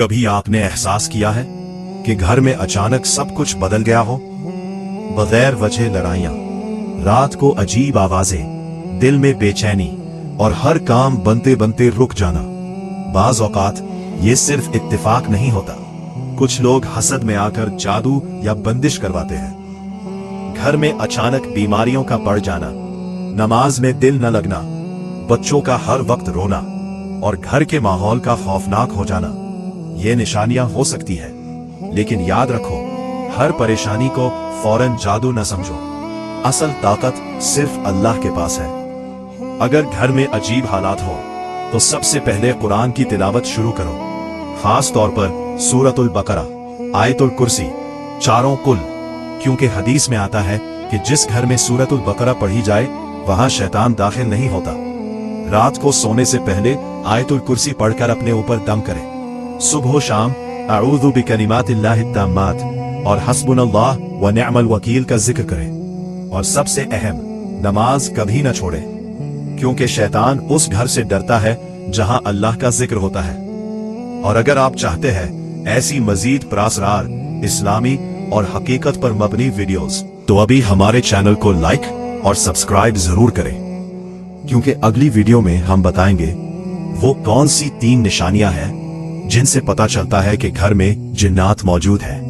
कभी आपने एहसास किया है कि घर में अचानक सब कुछ बदल गया हो? बगैर वजह लड़ाइयां, रात को अजीब आवाजें, दिल में बेचैनी और हर काम बनते बनते रुक जाना। बाज औकात ये सिर्फ इत्तेफाक नहीं होता, कुछ लोग हसद में आकर जादू या बंदिश करवाते हैं। घर में अचानक बीमारियों का बढ़ जाना, नमाज में दिल न लगना, बच्चों का हर वक्त रोना और घर के माहौल का खौफनाक हो जाना, ये निशानियां हो सकती है। लेकिन याद रखो, हर परेशानी को फौरन जादू न समझो। असल ताकत सिर्फ अल्लाह के पास है। अगर घर में अजीब हालात हो तो सबसे पहले कुरान की तिलावत शुरू करो, खास तौर पर सूरतुल बकरा, आयतुल कुर्सी, चारों कुल, क्योंकि हदीस में आता है कि जिस घर में सूरतुल बकरा पढ़ी जाए वहां शैतान दाखिल नहीं होता। रात को सोने से पहले आयतुल कुर्सी पढ़कर अपने ऊपर दम करें। सुबह शाम अऊज़ु बिकलिमातिल्लाहि ताम्मात और हस्बुनल्लाह व निअमल वकील का जिक्र करें। और सबसे अहम, नमाज कभी न छोड़े, क्योंकि शैतान उस घर से डरता है जहां अल्लाह का जिक्र होता है। और अगर आप चाहते हैं ऐसी मजीद प्रासरार, इस्लामी और हकीकत पर मबनी वीडियोस, तो अभी हमारे चैनल को लाइक और सब्सक्राइब जरूर करें, क्योंकि अगली वीडियो में हम बताएंगे वो कौन सी 3 निशानियां हैं जिनसे पता चलता है कि घर में जिन्नात मौजूद है।